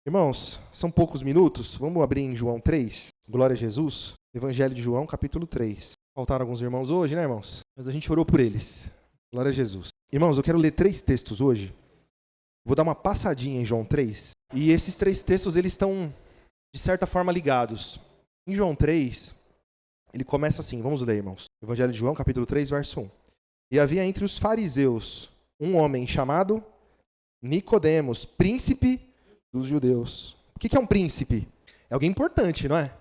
Irmãos, são poucos minutos. Vamos abrir em João 3. Glória a Jesus. Evangelho de João, capítulo 3. Faltaram alguns irmãos hoje, né, irmãos? Mas a gente orou por eles. Glória a Jesus. Irmãos, eu quero ler 3 textos hoje. Vou dar uma passadinha em João 3. E esses 3 textos, eles estão, de certa forma, ligados. Em João 3, ele começa assim. Vamos ler, irmãos. Evangelho de João, capítulo 3, verso 1. E havia entre os fariseus um homem chamado Nicodemos, príncipe dos judeus. O que é um príncipe? É alguém importante, não é?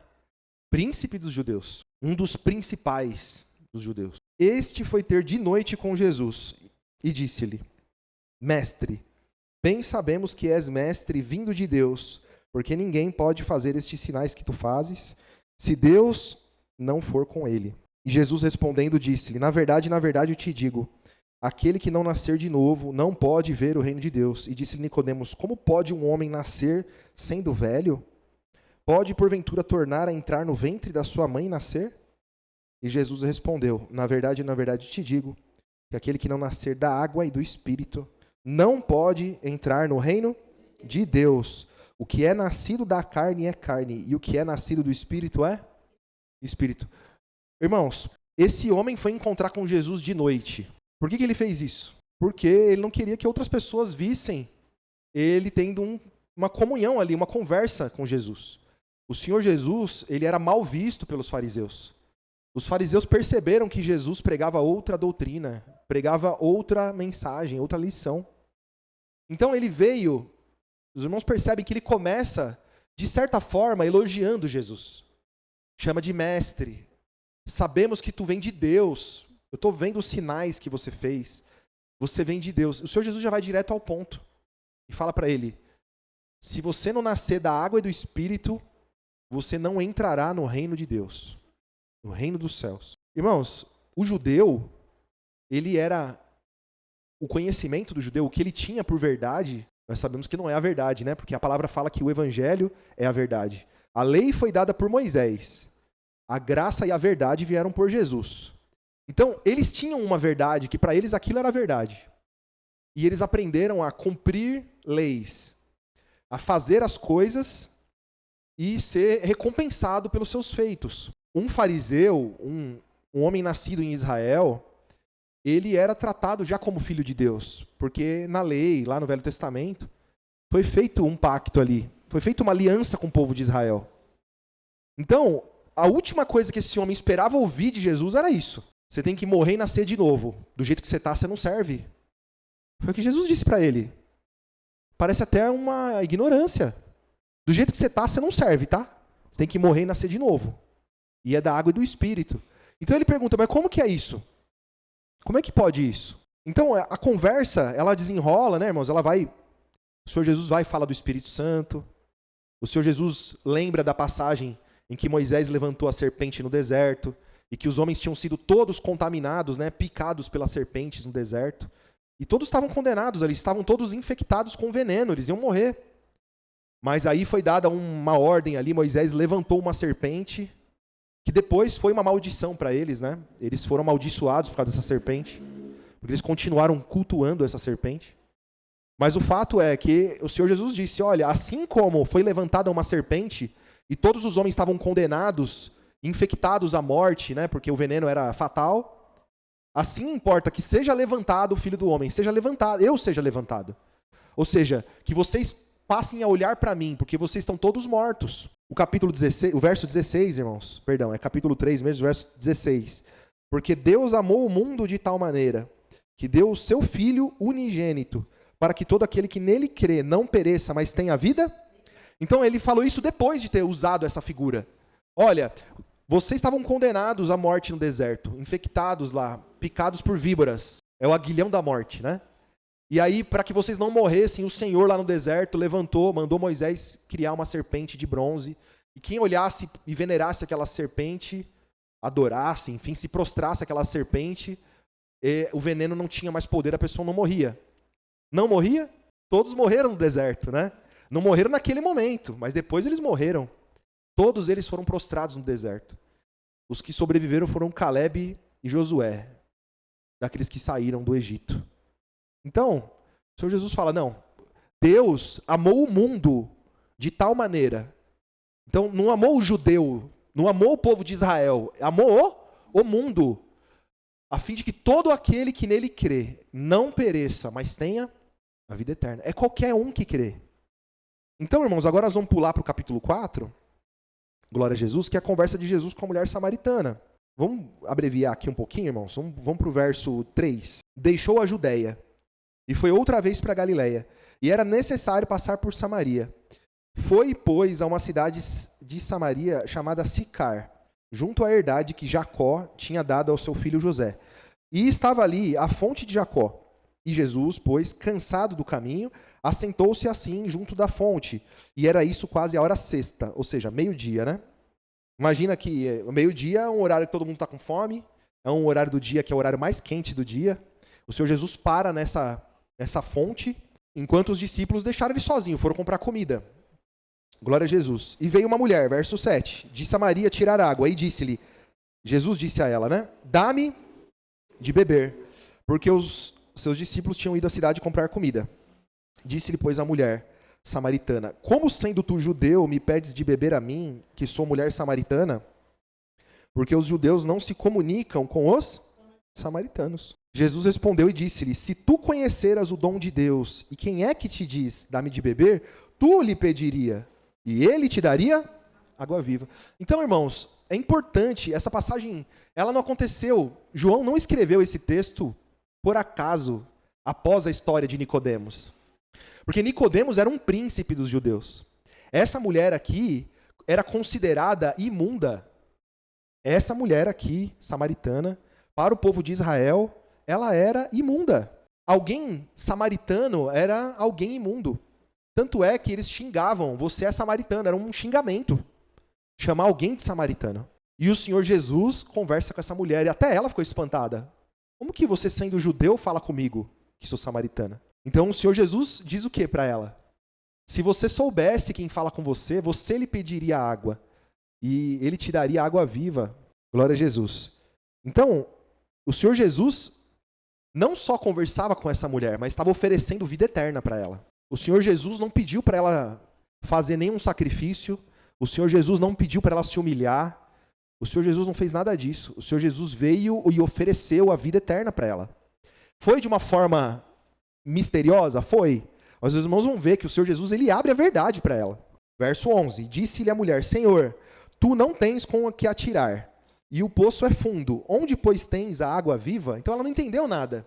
Príncipe dos judeus. Um dos principais dos judeus. Este foi ter de noite com Jesus e disse-lhe: Mestre, bem sabemos que és mestre vindo de Deus, porque ninguém pode fazer estes sinais que tu fazes, se Deus não for com ele. E Jesus respondendo disse-lhe: na verdade, eu te digo, aquele que não nascer de novo não pode ver o reino de Deus. E disse-lhe Nicodemos: como pode um homem nascer sendo velho? Pode, porventura, tornar a entrar no ventre da sua mãe e nascer? E Jesus respondeu: na verdade, te digo, que aquele que não nascer da água e do Espírito não pode entrar no reino de Deus. O que é nascido da carne é carne, e o que é nascido do Espírito é Espírito. Irmãos, esse homem foi encontrar com Jesus de noite. Por que ele fez isso? Porque ele não queria que outras pessoas vissem ele tendo uma comunhão ali, uma conversa com Jesus. O Senhor Jesus, ele era mal visto pelos fariseus. Os fariseus perceberam que Jesus pregava outra doutrina, pregava outra mensagem, outra lição. Então ele veio, os irmãos percebem que ele começa, de certa forma, elogiando Jesus. Chama de mestre. Sabemos que tu vem de Deus. Eu estou vendo os sinais que você fez. Você vem de Deus. O Senhor Jesus já vai direto ao ponto. E fala para ele: se você não nascer da água e do Espírito, você não entrará no reino de Deus. No reino dos céus. Irmãos, o judeu, ele era... O conhecimento do judeu, o que ele tinha por verdade, nós sabemos que não é a verdade, né? Porque a palavra fala que o evangelho é a verdade. A lei foi dada por Moisés. A graça e a verdade vieram por Jesus. Então, eles tinham uma verdade, que para eles aquilo era verdade. E eles aprenderam a cumprir leis, a fazer as coisas e ser recompensado pelos seus feitos. Um fariseu, um homem nascido em Israel, ele era tratado já como filho de Deus, porque na lei, lá no Velho Testamento, foi feito um pacto ali, foi feita uma aliança com o povo de Israel. Então, a última coisa que esse homem esperava ouvir de Jesus era isso. Você tem que morrer e nascer de novo. Do jeito que você está, você não serve. Foi o que Jesus disse para ele. Parece até uma ignorância. Do jeito que você está, você não serve, tá? Você tem que morrer e nascer de novo. E é da água e do Espírito. Então ele pergunta, mas como que é isso? Como é que pode isso? Então a conversa, ela desenrola, né, irmãos? Ela vai... O Senhor Jesus vai falar do Espírito Santo. O Senhor Jesus lembra da passagem em que Moisés levantou a serpente no deserto e que os homens tinham sido todos contaminados, né, picados pelas serpentes no deserto. E todos estavam condenados ali, estavam todos infectados com veneno, eles iam morrer. Mas aí foi dada uma ordem ali, Moisés levantou uma serpente, que depois foi uma maldição para eles, né? Eles foram amaldiçoados por causa dessa serpente, porque eles continuaram cultuando essa serpente. Mas o fato é que o Senhor Jesus disse, olha, assim como foi levantada uma serpente e todos os homens estavam condenados, infectados à morte, né? Porque o veneno era fatal, assim importa que seja levantado o Filho do Homem, seja levantado, eu seja levantado. Ou seja, que vocês passem a olhar para mim, porque vocês estão todos mortos. O capítulo 16, o verso 16, irmãos, perdão, é capítulo 3 mesmo, verso 16. Porque Deus amou o mundo de tal maneira que deu o seu Filho unigênito, para que todo aquele que nele crê não pereça, mas tenha vida. Então ele falou isso depois de ter usado essa figura. Olha, vocês estavam condenados à morte no deserto, infectados lá, picados por víboras. É o aguilhão da morte, né? E aí, para que vocês não morressem, o Senhor lá no deserto levantou, mandou Moisés criar uma serpente de bronze. E quem olhasse e venerasse aquela serpente, adorasse, enfim, se prostrasse aquela serpente, o veneno não tinha mais poder, a pessoa não morria. Não morria? Todos morreram no deserto, né? Não morreram naquele momento, mas depois eles morreram. Todos eles foram prostrados no deserto. Os que sobreviveram foram Caleb e Josué, daqueles que saíram do Egito. Então, o Senhor Jesus fala, não, Deus amou o mundo de tal maneira. Então, não amou o judeu, não amou o povo de Israel, amou o mundo, a fim de que todo aquele que nele crê não pereça, mas tenha a vida eterna. É qualquer um que crê. Então, irmãos, agora nós vamos pular para o capítulo 4, glória a Jesus, que é a conversa de Jesus com a mulher samaritana. Vamos abreviar aqui um pouquinho, irmãos? Vamos para o verso 3. Deixou a Judéia e foi outra vez para Galiléia, e era necessário passar por Samaria. Foi, pois, a uma cidade de Samaria chamada Sicar, junto à herdade que Jacó tinha dado ao seu filho José. E estava ali a fonte de Jacó. E Jesus, pois, cansado do caminho, assentou-se assim junto da fonte. E era isso quase a hora sexta, ou seja, meio-dia, né? Imagina que o meio-dia é um horário que todo mundo está com fome, é um horário do dia que é o horário mais quente do dia. O Senhor Jesus para nessa fonte, enquanto os discípulos deixaram ele sozinho, foram comprar comida. Glória a Jesus. E veio uma mulher, verso 7, de Samaria tirar água, e disse-lhe, Jesus disse a ela, né? Dá-me de beber, porque os seus discípulos tinham ido à cidade comprar comida. Disse-lhe, pois, a mulher samaritana, como sendo tu judeu, me pedes de beber a mim, que sou mulher samaritana? Porque os judeus não se comunicam com os samaritanos. Jesus respondeu e disse-lhe, se tu conheceras o dom de Deus, e quem é que te diz, dá-me de beber, tu lhe pediria, e ele te daria água viva. Então, irmãos, é importante, essa passagem, ela não aconteceu, João não escreveu esse texto por acaso, após a história de Nicodemos. Porque Nicodemos era um príncipe dos judeus. Essa mulher aqui era considerada imunda. Essa mulher aqui, samaritana, para o povo de Israel, ela era imunda. Alguém samaritano era alguém imundo. Tanto é que eles xingavam, você é samaritano, era um xingamento. Chamar alguém de samaritano. E o Senhor Jesus conversa com essa mulher, e até ela ficou espantada. Como que você, sendo judeu, fala comigo, que sou samaritana? Então o Senhor Jesus diz o que para ela? Se você soubesse quem fala com você, você lhe pediria água, e ele te daria água viva. Glória a Jesus. Então, o Senhor Jesus não só conversava com essa mulher, mas estava oferecendo vida eterna para ela. O Senhor Jesus não pediu para ela fazer nenhum sacrifício, o Senhor Jesus não pediu para ela se humilhar, o Senhor Jesus não fez nada disso. O Senhor Jesus veio e ofereceu a vida eterna para ela. Foi de uma forma misteriosa? Foi. Mas os irmãos vão ver que o Senhor Jesus ele abre a verdade para ela. Verso 11. Disse-lhe a mulher, Senhor, tu não tens com o que atirar, e o poço é fundo. Onde, pois, tens a água viva? Então ela não entendeu nada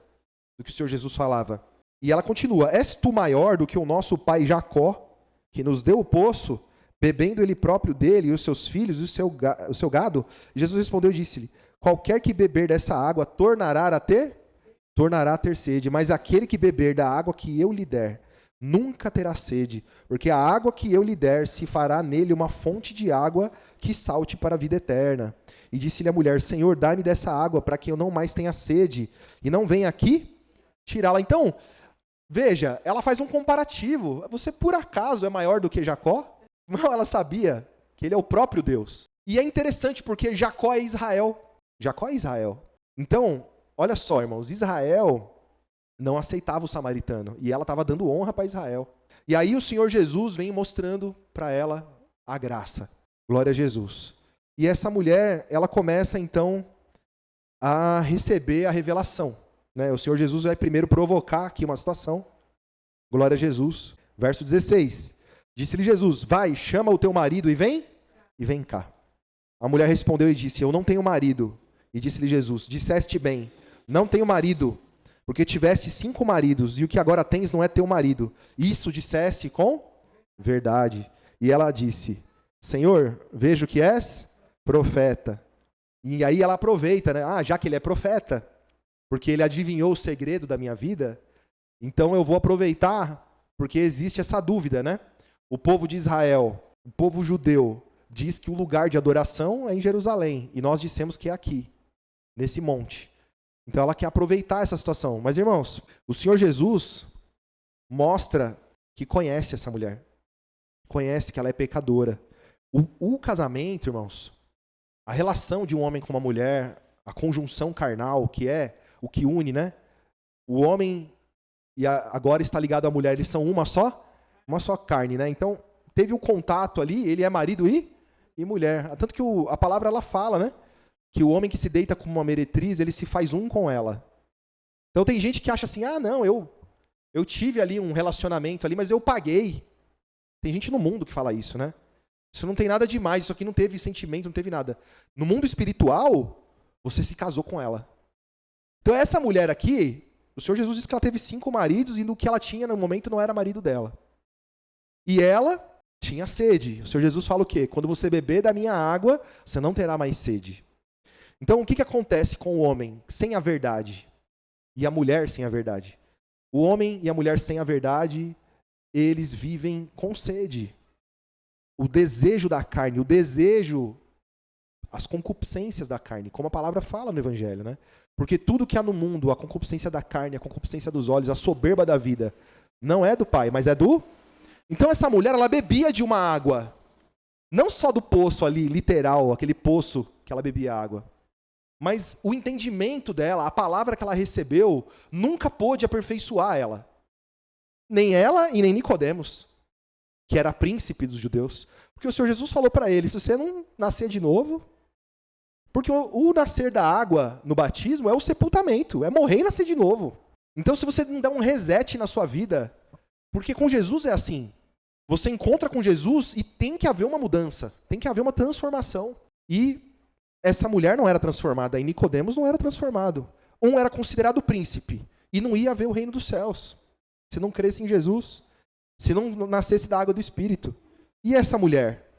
do que o Senhor Jesus falava. E ela continua, és tu maior do que o nosso pai Jacó, que nos deu o poço, bebendo ele próprio dele, e os seus filhos, e o seu gado? E Jesus respondeu e disse-lhe, qualquer que beber dessa água tornará a ter sede, mas aquele que beber da água que eu lhe der, nunca terá sede, porque a água que eu lhe der se fará nele uma fonte de água que salte para a vida eterna. E disse-lhe a mulher, Senhor, dá-me dessa água, para que eu não mais tenha sede, e não venha aqui tirá-la. Então, veja, ela faz um comparativo. Você, por acaso, é maior do que Jacó? Não, ela sabia que ele é o próprio Deus. E é interessante porque Jacó é Israel. Jacó é Israel. Então, olha só, irmãos, Israel não aceitava o samaritano. E ela estava dando honra para Israel. E aí o Senhor Jesus vem mostrando para ela a graça. Glória a Jesus. E essa mulher, ela começa então a receber a revelação. Né? O Senhor Jesus vai primeiro provocar aqui uma situação. Glória a Jesus. Verso 16. Disse-lhe Jesus, vai, chama o teu marido e vem cá. A mulher respondeu e disse, eu não tenho marido. E disse-lhe Jesus, disseste bem, não tenho marido, porque tiveste 5 maridos, e o que agora tens não é teu marido. Isso disseste com verdade. E ela disse, Senhor, vejo que és profeta. E aí ela aproveita, né? Já que ele é profeta, porque ele adivinhou o segredo da minha vida, então eu vou aproveitar, porque existe essa dúvida, né? O povo de Israel, o povo judeu, diz que o lugar de adoração é em Jerusalém, e nós dissemos que é aqui, nesse monte. Então ela quer aproveitar essa situação. Mas, irmãos, o Senhor Jesus mostra que conhece essa mulher, conhece que ela é pecadora. O casamento, irmãos, a relação de um homem com uma mulher, a conjunção carnal, que é o que une, né? O homem agora está ligado à mulher, eles são uma só carne, né? Então, teve o contato ali, ele é marido e mulher. Tanto que a palavra ela fala, né? Que o homem que se deita com uma meretriz, ele se faz um com ela. Então tem gente que acha assim, não, eu tive ali um relacionamento ali, mas eu paguei. Tem gente no mundo que fala isso, né? Isso não tem nada demais, isso aqui não teve sentimento, não teve nada. No mundo espiritual, você se casou com ela. Então essa mulher aqui, o Senhor Jesus disse que ela teve 5 maridos e no que ela tinha no momento não era marido dela. E ela tinha sede. O Senhor Jesus fala o quê? Quando você beber da minha água, você não terá mais sede. Então o que acontece com o homem sem a verdade e a mulher sem a verdade? O homem e a mulher sem a verdade, eles vivem com sede. O desejo da carne, o desejo, as concupiscências da carne, como a palavra fala no Evangelho, né? Porque tudo que há no mundo, a concupiscência da carne, a concupiscência dos olhos, a soberba da vida, não é do Pai, mas é do... Então essa mulher, ela bebia de uma água, não só do poço ali, literal, aquele poço que ela bebia água, mas o entendimento dela, a palavra que ela recebeu, nunca pôde aperfeiçoar ela. Nem ela e nem Nicodemos, que era príncipe dos judeus. Porque o Senhor Jesus falou para ele, se você não nascer de novo... Porque o nascer da água no batismo é o sepultamento, é morrer e nascer de novo. Então se você não der um reset na sua vida, porque com Jesus é assim, você encontra com Jesus e tem que haver uma mudança, tem que haver uma transformação. E essa mulher não era transformada, e Nicodemos não era transformado. Um era considerado príncipe e não ia ver o reino dos céus, se não cresce em Jesus, se não nascesse da água do Espírito. E essa mulher?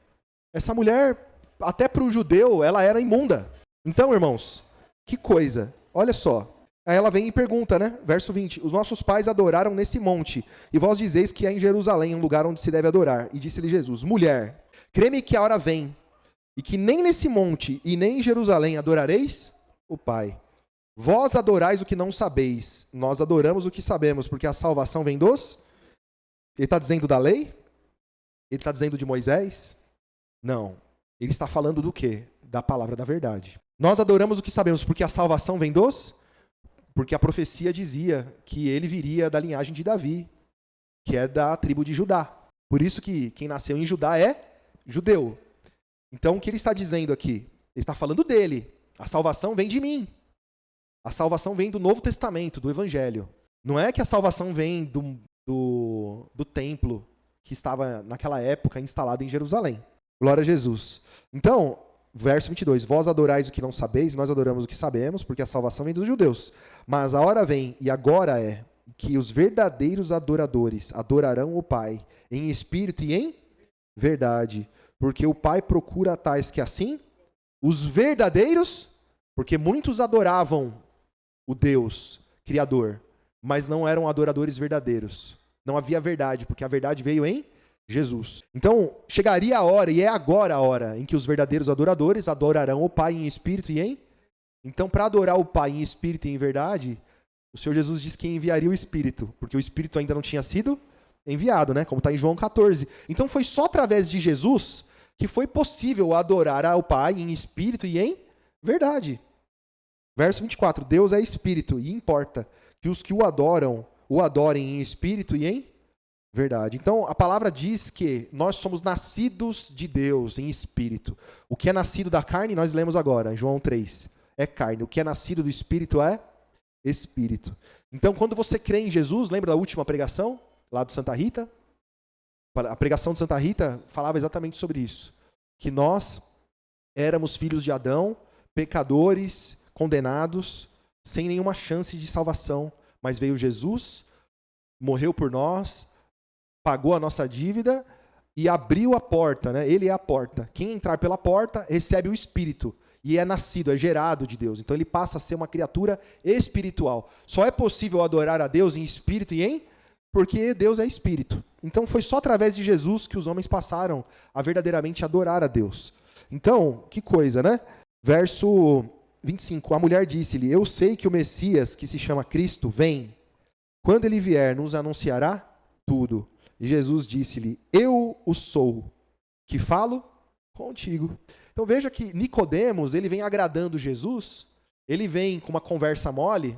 Essa mulher... Até para o judeu, ela era imunda. Então, irmãos, que coisa. Olha só. Aí ela vem e pergunta, né? Verso 20. Os nossos pais adoraram nesse monte, e vós dizeis que é em Jerusalém um lugar onde se deve adorar. E disse-lhe Jesus, mulher, crê-me que a hora vem, e que nem nesse monte e nem em Jerusalém adorareis o Pai. Vós adorais o que não sabeis, nós adoramos o que sabemos, porque a salvação vem dos... Ele está dizendo da lei? Ele está dizendo de Moisés? Não. Ele está falando do quê? Da palavra da verdade. Nós adoramos o que sabemos, porque a salvação vem dos... Porque a profecia dizia que ele viria da linhagem de Davi, que é da tribo de Judá. Por isso que quem nasceu em Judá é judeu. Então, o que ele está dizendo aqui? Ele está falando dele. A salvação vem de mim. A salvação vem do Novo Testamento, do Evangelho. Não é que a salvação vem do templo que estava naquela época instalado em Jerusalém. Glória a Jesus. Então, verso 22. Vós adorais o que não sabeis, nós adoramos o que sabemos, porque a salvação vem dos judeus. Mas a hora vem, e agora é, que os verdadeiros adoradores adorarão o Pai em espírito e em verdade. Porque o Pai procura tais que assim, os verdadeiros, porque muitos adoravam o Deus Criador, mas não eram adoradores verdadeiros. Não havia verdade, porque a verdade veio em Jesus. Então, chegaria a hora, e é agora a hora, em que os verdadeiros adoradores adorarão o Pai em espírito e em... Então, para adorar o Pai em espírito e em verdade, o Senhor Jesus disse que enviaria o Espírito, porque o Espírito ainda não tinha sido enviado, né? Como está em João 14. Então, foi só através de Jesus que foi possível adorar ao Pai em espírito e em verdade. Verso 24. Deus é espírito, e importa que os que o adorem em espírito e em verdade. Então, a palavra diz que nós somos nascidos de Deus em espírito. O que é nascido da carne, nós lemos agora, em João 3, é carne. O que é nascido do espírito é espírito. Então, quando você crê em Jesus, lembra da última pregação, lá do Santa Rita? A pregação de Santa Rita falava exatamente sobre isso. Que nós éramos filhos de Adão, pecadores, condenados, sem nenhuma chance de salvação. Mas veio Jesus, morreu por nós, pagou a nossa dívida e abriu a porta, né? Ele é a porta. Quem entrar pela porta recebe o Espírito e é nascido, é gerado de Deus. Então ele passa a ser uma criatura espiritual. Só é possível adorar a Deus em espírito e em... Porque Deus é espírito. Então foi só através de Jesus que os homens passaram a verdadeiramente adorar a Deus. Então, que coisa, né? Verso 25. A mulher disse-lhe, eu sei que o Messias, que se chama Cristo, vem. Quando ele vier, nos anunciará tudo. E Jesus disse-lhe, eu o sou, que falo contigo. Então veja que Nicodemos, ele vem agradando Jesus, ele vem com uma conversa mole,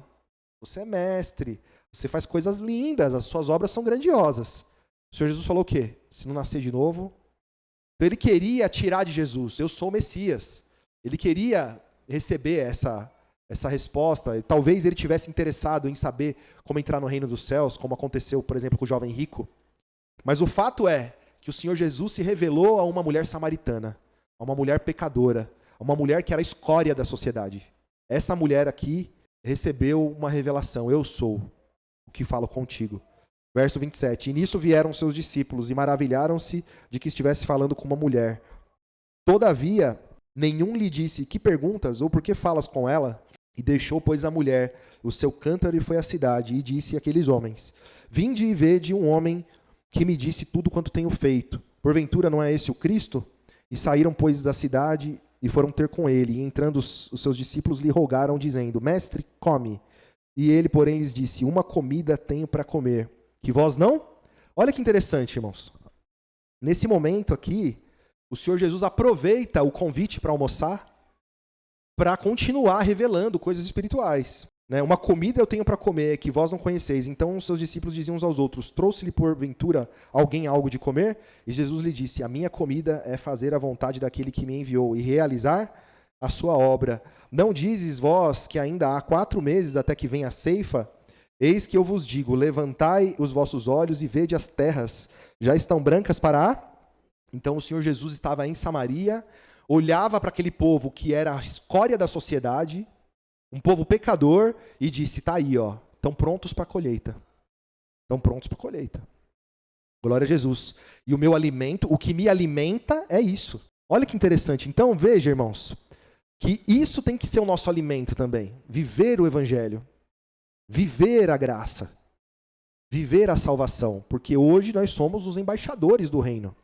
você é mestre, você faz coisas lindas, as suas obras são grandiosas. O Senhor Jesus falou o quê? Se não nascer de novo. Então ele queria tirar de Jesus, eu sou o Messias. Ele queria receber essa resposta. Talvez ele tivesse interessado em saber como entrar no reino dos céus, como aconteceu, por exemplo, com o jovem rico. Mas o fato é que o Senhor Jesus se revelou a uma mulher samaritana, a uma mulher pecadora, a uma mulher que era a escória da sociedade. Essa mulher aqui recebeu uma revelação. Eu sou o que falo contigo. Verso 27. E nisso vieram seus discípulos e maravilharam-se de que estivesse falando com uma mulher. Todavia, nenhum lhe disse, que perguntas ou por que falas com ela? E deixou, pois, a mulher o seu cântaro e foi à cidade e disse àqueles homens, vinde e vede um homem que me disse tudo quanto tenho feito. Porventura não é esse o Cristo? E saíram, pois, da cidade e foram ter com ele. E entrando os seus discípulos lhe rogaram, dizendo, mestre, come. E ele, porém, lhes disse, uma comida tenho para comer, que vós não? Olha que interessante, irmãos. Nesse momento aqui, o Senhor Jesus aproveita o convite para almoçar para continuar revelando coisas espirituais. Uma comida eu tenho para comer, que vós não conheceis. Então os seus discípulos diziam uns aos outros, trouxe-lhe porventura alguém algo de comer? E Jesus lhe disse, a minha comida é fazer a vontade daquele que me enviou e realizar a sua obra. Não dizes vós que ainda há 4 meses até que venha a ceifa? Eis que eu vos digo, levantai os vossos olhos e vede as terras, já estão brancas para a... Então o Senhor Jesus estava em Samaria, olhava para aquele povo que era a escória da sociedade, um povo pecador, e disse, tá aí, ó, estão prontos para a colheita. Estão prontos para a colheita. Glória a Jesus. E o meu alimento, o que me alimenta é isso. Olha que interessante. Então veja, irmãos, que isso tem que ser o nosso alimento também. Viver o evangelho. Viver a graça, viver a salvação, porque hoje nós somos os embaixadores do reino.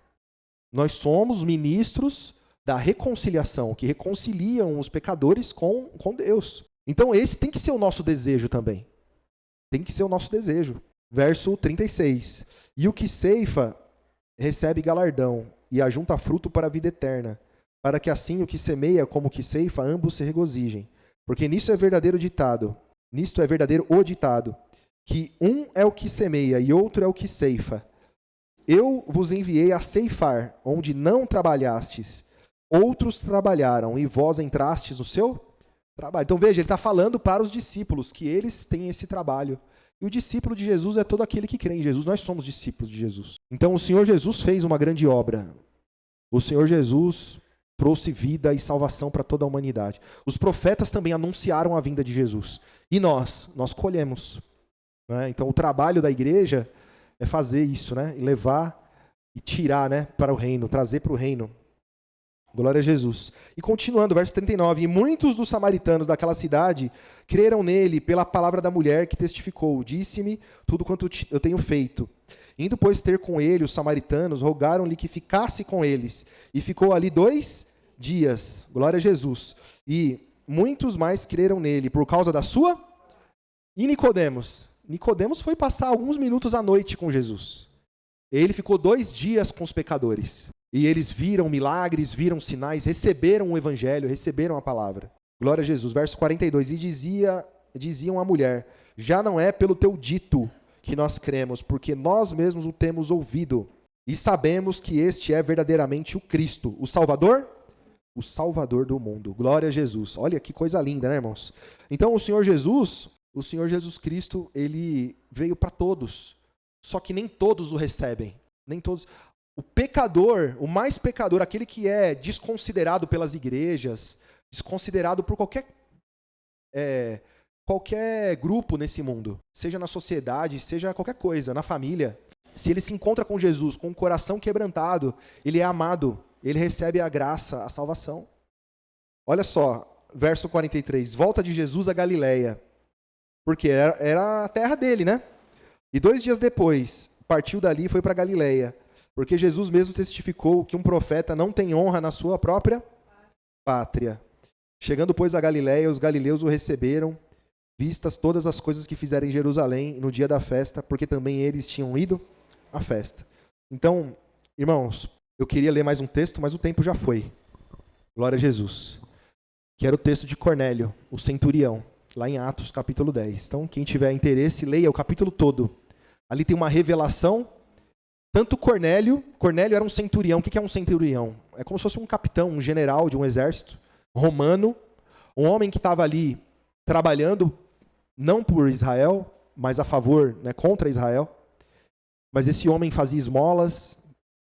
Nós somos ministros da reconciliação, que reconciliam os pecadores com Deus. Então esse tem que ser o nosso desejo também. Tem que ser o nosso desejo. Verso 36. E o que ceifa recebe galardão, e ajunta fruto para a vida eterna, para que assim o que semeia como o que ceifa, ambos se regozijem. Porque nisto é verdadeiro ditado. Nisto é verdadeiro o ditado, que um é o que semeia e outro é o que ceifa. Eu vos enviei a ceifar, onde não trabalhastes. Outros trabalharam, e vós entrastes no seu trabalho. Então veja, ele está falando para os discípulos, que eles têm esse trabalho. E o discípulo de Jesus é todo aquele que crê em Jesus. Nós somos discípulos de Jesus. Então o Senhor Jesus fez uma grande obra. O Senhor Jesus trouxe vida e salvação para toda a humanidade. Os profetas também anunciaram a vinda de Jesus. E nós colhemos. Então o trabalho da igreja é fazer isso, e levar e tirar para o reino, trazer para o reino. Glória a Jesus. E continuando, verso 39. E muitos dos samaritanos daquela cidade creram nele pela palavra da mulher que testificou. Disse-me tudo quanto eu tenho feito. Indo, pois, ter com ele, os samaritanos rogaram-lhe que ficasse com eles. E ficou ali 2 dias. Glória a Jesus. E muitos mais creram nele por causa da sua... E Nicodemos? Nicodemos foi passar alguns minutos à noite com Jesus. Ele ficou 2 dias com os pecadores. E eles viram milagres, viram sinais, receberam o evangelho, receberam a palavra. Glória a Jesus. Verso 42. E diziam à mulher, já não é pelo teu dito que nós cremos, porque nós mesmos o temos ouvido. E sabemos que este é verdadeiramente o Cristo, o Salvador? O Salvador do mundo. Glória a Jesus. Olha que coisa linda, né, irmãos? Então o Senhor Jesus Cristo, ele veio para todos. Só que nem todos o recebem. Nem todos. O pecador, o mais pecador, aquele que é desconsiderado pelas igrejas, desconsiderado por qualquer grupo nesse mundo, seja na sociedade, seja qualquer coisa, na família, se ele se encontra com Jesus, com o coração quebrantado, ele é amado, ele recebe a graça, a salvação. Olha só, verso 43, volta de Jesus a Galileia, porque era a terra dele, né? E 2 dias depois, partiu dali e foi para Galileia, porque Jesus mesmo testificou que um profeta não tem honra na sua própria pátria. Chegando, pois, a Galileia, os galileus o receberam, vistas todas as coisas que fizeram em Jerusalém no dia da festa, porque também eles tinham ido à festa. Então, irmãos, eu queria ler mais um texto, mas o tempo já foi. Glória a Jesus. Que era o texto de Cornélio, o centurião, lá em Atos, capítulo 10. Então, quem tiver interesse, leia o capítulo todo. Ali tem uma revelação Tanto Cornélio era um centurião. O que é um centurião? É como se fosse um capitão, um general de um exército romano, um homem que estava ali trabalhando não por Israel, mas a favor, né, contra Israel. Mas esse homem fazia esmolas,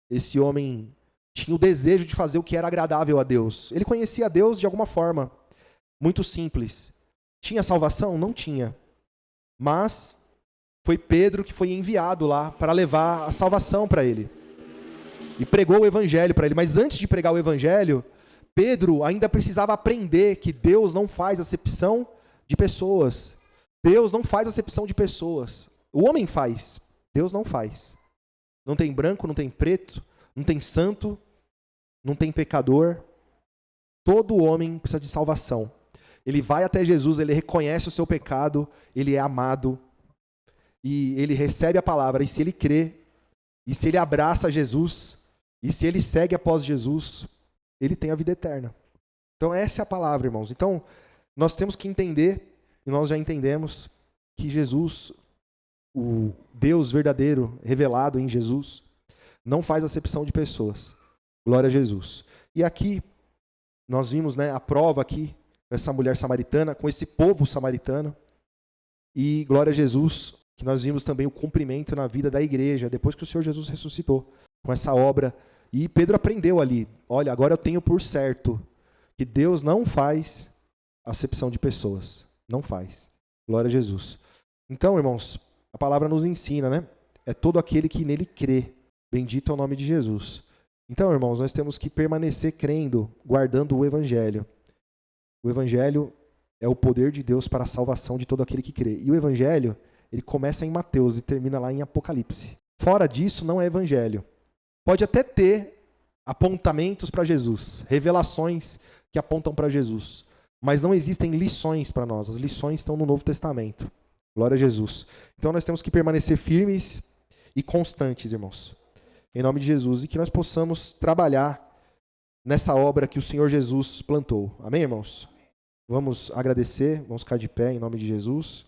esse homem tinha o desejo de fazer o que era agradável a Deus. Ele conhecia a Deus de alguma forma, muito simples. Tinha salvação? Não tinha. Mas foi Pedro que foi enviado lá para levar a salvação para ele. E pregou o evangelho para ele. Mas antes de pregar o evangelho, Pedro ainda precisava aprender que Deus não faz acepção de pessoas. Deus não faz acepção de pessoas. O homem faz, Deus não faz. Não tem branco, não tem preto, não tem santo, não tem pecador. Todo homem precisa de salvação. Ele vai até Jesus, ele reconhece o seu pecado, ele é amado e ele recebe a palavra. E se ele crê, e se ele abraça Jesus, e se ele segue após Jesus, ele tem a vida eterna. Então essa é a palavra, irmãos. Então nós temos que entender, e nós já entendemos, que Jesus, o Deus verdadeiro revelado em Jesus, não faz acepção de pessoas. Glória a Jesus. E aqui nós vimos, né, a prova aqui, essa mulher samaritana, com esse povo samaritano. E glória a Jesus, que nós vimos também o cumprimento na vida da igreja, depois que o Senhor Jesus ressuscitou, com essa obra. E Pedro aprendeu ali, olha, agora eu tenho por certo que Deus não faz acepção de pessoas. Não faz. Glória a Jesus. Então, irmãos, a palavra nos ensina, né? É todo aquele que nele crê. Bendito é o nome de Jesus. Então, irmãos, nós temos que permanecer crendo, guardando o evangelho. O evangelho é o poder de Deus para a salvação de todo aquele que crê. E o evangelho, ele começa em Mateus e termina lá em Apocalipse. Fora disso, não é evangelho. Pode até ter apontamentos para Jesus, revelações que apontam para Jesus, mas não existem lições para nós. As lições estão no Novo Testamento. Glória a Jesus. Então nós temos que permanecer firmes e constantes, irmãos. Em nome de Jesus. E que nós possamos trabalhar nessa obra que o Senhor Jesus plantou. Amém, irmãos? Vamos agradecer, vamos ficar de pé em nome de Jesus.